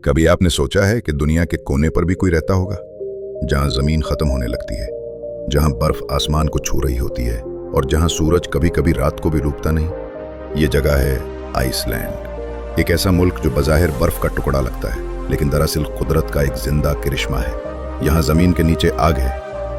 कभी आपने सोचा है कि दुनिया के कोने पर भी कोई रहता होगा जहां जमीन खत्म होने लगती है, जहां बर्फ आसमान को छू रही होती है और जहां सूरज कभी कभी रात को भी डूबता नहीं। ये जगह है आइसलैंड, एक ऐसा मुल्क जो बज़ाहिर बर्फ का टुकड़ा लगता है लेकिन दरअसल कुदरत का एक जिंदा करिश्मा है। यहाँ जमीन के नीचे आग है,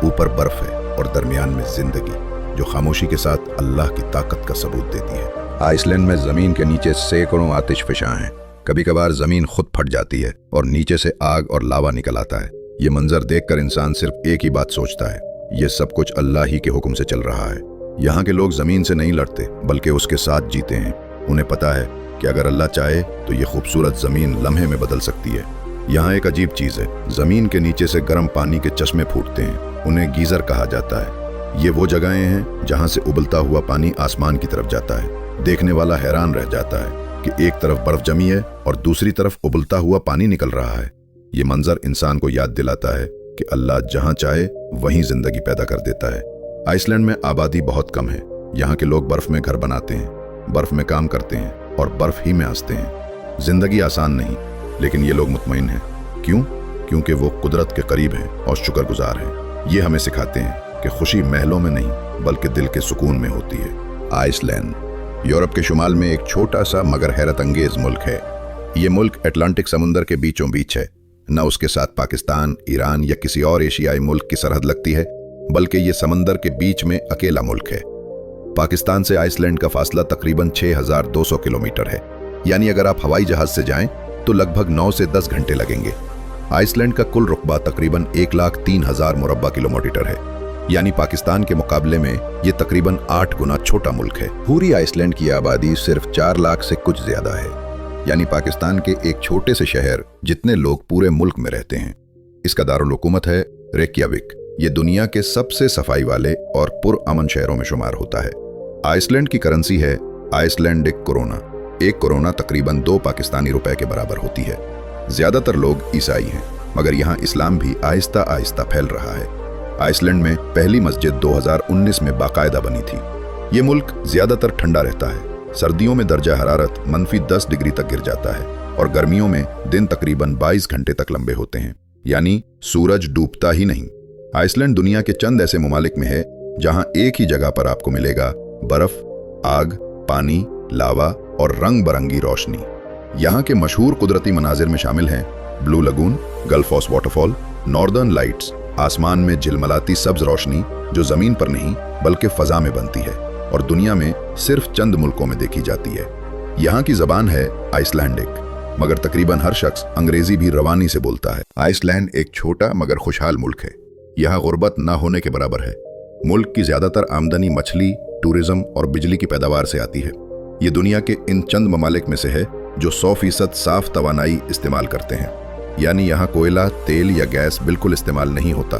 ऊपर बर्फ है और दरमियान में जिंदगी जो खामोशी के साथ अल्लाह की ताकत का सबूत देती है। आइसलैंड में जमीन के नीचे सैकड़ों आतिशफशां हैं। कभी कभार जमीन खुद फट जाती है और नीचे से आग और लावा निकल आता है। ये मंजर देखकर इंसान सिर्फ एक ही बात सोचता है, ये सब कुछ अल्लाह ही के हुक्म से चल रहा है। यहाँ के लोग जमीन से नहीं लड़ते बल्कि उसके साथ जीते हैं। उन्हें पता है कि अगर अल्लाह चाहे तो ये खूबसूरत जमीन लम्हे में बदल सकती है। यहाँ एक अजीब चीज है, जमीन के नीचे से गर्म पानी के चश्मे फूटते हैं, उन्हें गीजर कहा जाता है। ये वो जगहें हैं जहाँ से उबलता हुआ पानी आसमान की तरफ जाता है। देखने वाला हैरान रह जाता है कि एक तरफ बर्फ जमी है और दूसरी तरफ उबलता हुआ पानी निकल रहा है। ये मंजर इंसान को याद दिलाता है कि अल्लाह जहाँ चाहे वहीं जिंदगी पैदा कर देता है। आइसलैंड में आबादी बहुत कम है। यहाँ के लोग बर्फ में घर बनाते हैं, बर्फ में काम करते हैं और बर्फ ही में हंसते हैं। जिंदगी आसान नहीं, लेकिन ये लोग मुतमईन हैं। क्यों? क्योंकि वो कुदरत के करीब हैं और शुक्रगुजार हैं। ये हमें सिखाते हैं कि खुशी महलों में नहीं बल्कि दिल के सुकून में होती है। आइसलैंड यूरोप के शुमाल में एक छोटा सा मगर हैरत अंगेज मुल्क है। ये मुल्क अटलांटिक समुंदर के बीचों बीच है। न उसके साथ पाकिस्तान, ईरान या किसी और एशियाई मुल्क की सरहद लगती है, बल्कि ये समंदर के बीच में अकेला मुल्क है। पाकिस्तान से आइसलैंड का फासला तकरीबन 6200 किलोमीटर है, यानी अगर आप हवाई जहाज से जाएं तो लगभग 9 से 10 घंटे लगेंगे। आइसलैंड का कुल रुकबा तकरीबन 1,03,000 मुरब्बा किलोमीटर है, यानी पाकिस्तान के मुकाबले में ये तकरीबन 8 गुना छोटा मुल्क है। पूरी आइसलैंड की आबादी सिर्फ 4 लाख से कुछ ज्यादा है, यानी पाकिस्तान के एक छोटे से शहर जितने लोग पूरे मुल्क में रहते हैं। इसका दारुल हुकूमत है रेक्याविक। ये दुनिया के सबसे सफाई वाले और पुरअमन शहरों में शुमार होता है। आइसलैंड की करेंसी है आइसलैंडिक कोरोना। एक कोरोना तकरीबन 2 पाकिस्तानी रुपए के बराबर होती है। ज्यादातर लोग ईसाई हैं, मगर यहाँ इस्लाम भी आहिस्ता आहिस्ता फैल रहा है। आइसलैंड में पहली मस्जिद 2019 में बाकायदा बनी थी। ये मुल्क ज्यादातर ठंडा रहता है। सर्दियों में दर्जा हरारत -10 डिग्री तक गिर जाता है और गर्मियों में दिन तकरीबन 22 घंटे तक लंबे होते हैं, यानी सूरज डूबता ही नहीं। आइसलैंड दुनिया के चंद ऐसे ममालिक में है जहां एक ही जगह पर आपको मिलेगा बर्फ, आग, पानी, लावा और रंग बरंगी रोशनी। यहाँ के मशहूर कुदरती मनाजिर में शामिल हैं blue lagoon, gulf of waterfall, northern lights, आसमान में झिलमिलाती सब्ज रोशनी जो जमीन पर नहीं बल्कि फजा में बनती है और दुनिया में सिर्फ चंद मुल्कों में देखी जाती है। यहाँ की जबान है आइसलैंडिक, मगर तकरीबन हर शख्स अंग्रेजी भी रवानी से बोलता है। आइसलैंड एक छोटा मगर खुशहाल मुल्क है। यहाँ गुर्बत ना होने के बराबर है। मुल्क की ज्यादातर आमदनी मछली, टूरिज्म और बिजली की पैदावार से आती है। ये दुनिया के इन चंद ममालिक में से है जो 100% साफ तवानाई इस्तेमाल करते हैं, यानी यहाँ कोयला, तेल या गैस बिल्कुल इस्तेमाल नहीं होता।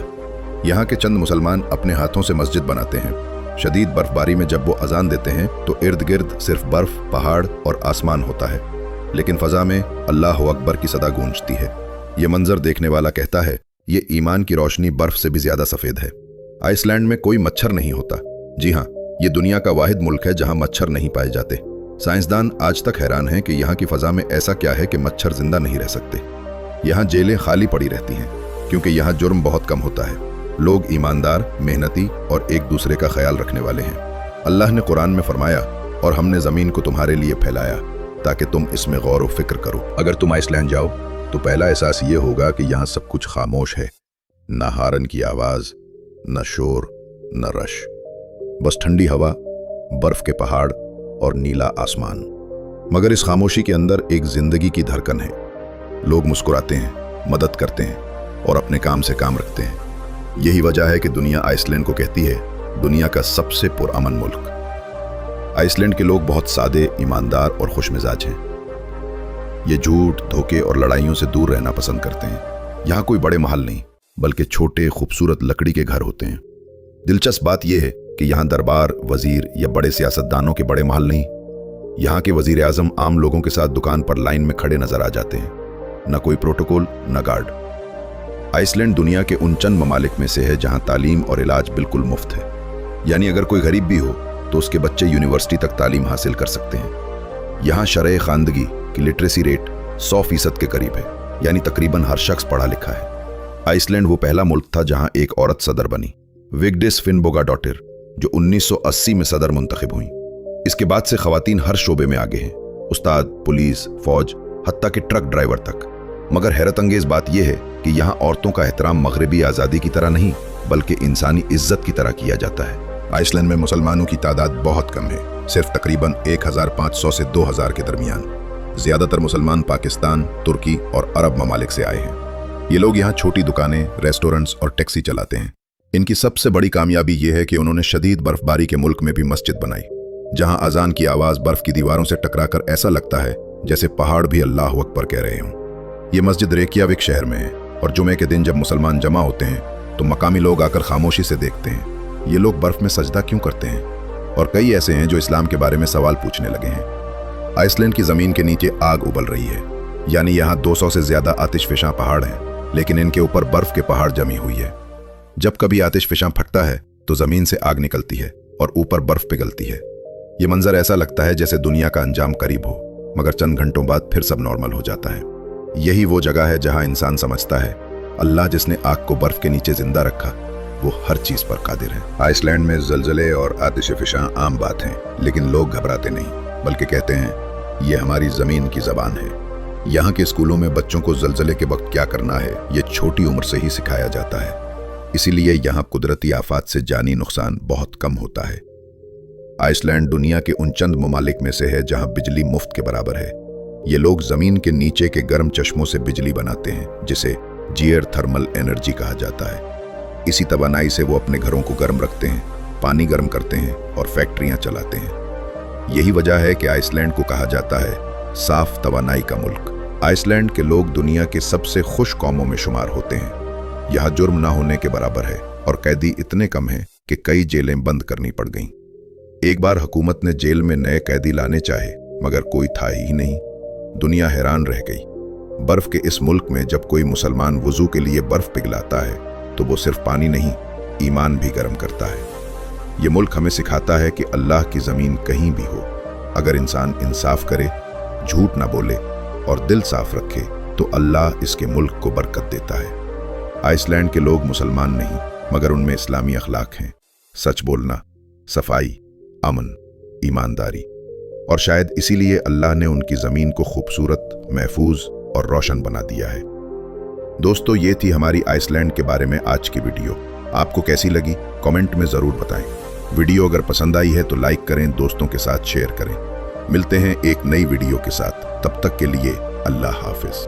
यहाँ के चंद मुसलमान अपने हाथों से मस्जिद बनाते हैं। शदीद बर्फबारी में जब वो अजान देते हैं तो इर्द गिर्द सिर्फ बर्फ, पहाड़ और आसमान होता है, लेकिन फजा में अल्लाह अकबर की सदा गूंजती है। ये मंजर देखने वाला कहता है ये ईमान की रोशनी बर्फ से भी ज्यादा सफेद है। आइसलैंड में कोई मच्छर नहीं होता। जी हाँ, ये दुनिया का वाहिद मुल्क है जहाँ मच्छर नहीं पाए जाते। साइंसदान आज तक हैरान हैं कि यहाँ की फजा में ऐसा क्या है कि मच्छर जिंदा नहीं रह सकते। यहाँ जेलें खाली पड़ी रहती हैं क्योंकि यहाँ जुर्म बहुत कम होता है। लोग ईमानदार, मेहनती और एक दूसरे का ख्याल रखने वाले हैं। अल्लाह ने कुरान में फरमाया, और हमने जमीन को तुम्हारे लिए फैलाया ताकि तुम इसमें गौर व फिक्र करो। अगर तुम आइसलैंड जाओ तो पहला एहसास ये होगा कि यहाँ सब कुछ खामोश है। न हारन की आवाज, न शोर, न रश, बस ठंडी हवा, बर्फ के पहाड़ और नीला आसमान। मगर इस खामोशी के अंदर एक जिंदगी की धड़कन है। लोग मुस्कुराते हैं, मदद करते हैं और अपने काम से काम रखते हैं। यही वजह है कि दुनिया आइसलैंड को कहती है दुनिया का सबसे पुरअमन मुल्क। आइसलैंड के लोग बहुत सादे, ईमानदार और खुश मिजाज हैं। ये झूठ, धोखे और लड़ाइयों से दूर रहना पसंद करते हैं। यहाँ कोई बड़े महल नहीं बल्कि छोटे खूबसूरत लकड़ी के घर होते हैं। दिलचस्प बात यह है कि यहाँ दरबार, वजीर या बड़े सियासतदानों के बड़े महल नहीं। यहाँ के वजीर आजम आम लोगों के साथ दुकान पर लाइन में खड़े नजर आ जाते हैं। न कोई प्रोटोकॉल, न गार्ड। आइसलैंड दुनिया के उन चंद ममालिक में से है जहाँ तालीम और इलाज बिल्कुल मुफ्त है, यानी अगर कोई गरीब भी हो तो उसके बच्चे यूनिवर्सिटी तक तालीम हासिल कर सकते हैं। यहाँ शरह खानदगी की लिटरेसी रेट 100% के करीब है, यानी तकरीबन हर शख्स पढ़ा लिखा है। आइसलैंड वो पहला मुल्क था जहां एक औरत सदर बनी, विग्डिस फिनबोगाडोटिर, जो 1980 में सदर मुंतखब हुई। इसके बाद से खवातीन हर शोबे में आगे हैं, उस्ताद, पुलिस, फौज, हत्ता कि ट्रक ड्राइवर तक। मगर हैरत अंगेज बात यह है कि यहाँ औरतों का एहतराम मगरबी आज़ादी की तरह नहीं बल्कि इंसानी इज्जत की तरह किया जाता है। आइसलैंड में मुसलमानों की तादाद बहुत कम है, सिर्फ तकरीबन 1500 से 2000 के दरमियान। ज्यादातर मुसलमान पाकिस्तान, तुर्की और अरब ममालिक से आए हैं। ये लोग यहाँ छोटी दुकानें, रेस्टोरेंट्स और टैक्सी चलाते हैं। इनकी सबसे बड़ी कामयाबी यह है कि उन्होंने शदीद बर्फबारी के मुल्क में भी मस्जिद बनाई, जहाँ अजान की आवाज़ बर्फ की दीवारों से टकराकर ऐसा लगता है जैसे पहाड़ भी अल्लाह अकबर कह रहे हों। ये मस्जिद रेकियाविक शहर में है और जुमे के दिन जब मुसलमान जमा होते हैं तो मकामी लोग आकर खामोशी से देखते हैं ये लोग बर्फ में सजदा क्यों करते हैं, और कई ऐसे हैं जो इस्लाम के बारे में सवाल पूछने लगे हैं। आइसलैंड की ज़मीन के नीचे आग उबल रही है, यानी यहाँ 200 से ज़्यादा आतिशफिशां पहाड़ हैं, लेकिन इनके ऊपर बर्फ के पहाड़ जमी हुई है। जब कभी आतिशफिशां फटता है तो ज़मीन से आग निकलती है और ऊपर बर्फ पिघलती है। ये मंजर ऐसा लगता है जैसे दुनिया का अंजाम करीब हो, मगर चंद घंटों बाद फिर सब नॉर्मल हो जाता है। यही वो जगह है जहाँ इंसान समझता है अल्लाह जिसने आग को बर्फ के नीचे जिंदा रखा वो हर चीज पर कादिर है। आइसलैंड में ज़लज़ले और आतिशफिशां आम बात हैं, लेकिन लोग घबराते नहीं बल्कि कहते हैं ये हमारी ज़मीन की ज़बान है। यहाँ के स्कूलों में बच्चों को ज़लज़ले के वक्त क्या करना है ये छोटी उम्र से ही सिखाया जाता है। इसीलिए यहाँ कुदरती आफात से जानी नुकसान बहुत कम होता है। आइसलैंड दुनिया के उन चंद ममालिक में से है जहाँ बिजली मुफ्त के बराबर है। ये लोग ज़मीन के नीचे के गर्म चश्मों से बिजली बनाते हैं, जिसे जियर थर्मल एनर्जी कहा जाता है। इसी तवानाई से वो अपने घरों को गर्म रखते हैं, पानी गर्म करते हैं और फैक्ट्रियां चलाते हैं। यही वजह है कि आइसलैंड को कहा जाता है साफ तवानाई का मुल्क। आइसलैंड के लोग दुनिया के सबसे खुश कौमों में शुमार होते हैं। यहाँ जुर्म ना होने के बराबर है और कैदी इतने कम हैं कि कई जेलें बंद करनी पड़ गईं। एक बार हुकूमत ने जेल में नए कैदी लाने चाहे, मगर कोई था ही नहीं। दुनिया हैरान रह गई। बर्फ के इस मुल्क में जब कोई मुसलमान वुजू के लिए बर्फ पिघलाता है तो वो सिर्फ पानी नहीं, ईमान भी गर्म करता है। ये मुल्क हमें सिखाता है कि अल्लाह की ज़मीन कहीं भी हो, अगर इंसान इंसाफ करे, झूठ ना बोले और दिल साफ रखे तो अल्लाह इसके मुल्क को बरकत देता है। आइसलैंड के लोग मुसलमान नहीं, मगर उनमें इस्लामी अखलाक हैं। सच बोलना, सफाई, अमन, ईमानदारी, और शायद इसीलिए अल्लाह ने उनकी ज़मीन को खूबसूरत, महफूज और रोशन बना दिया है। दोस्तों, ये थी हमारी आइसलैंड के बारे में आज की वीडियो। आपको कैसी लगी कमेंट में ज़रूर बताएं। वीडियो अगर पसंद आई है तो लाइक करें, दोस्तों के साथ शेयर करें। मिलते हैं एक नई वीडियो के साथ, तब तक के लिए अल्लाह हाफिज़।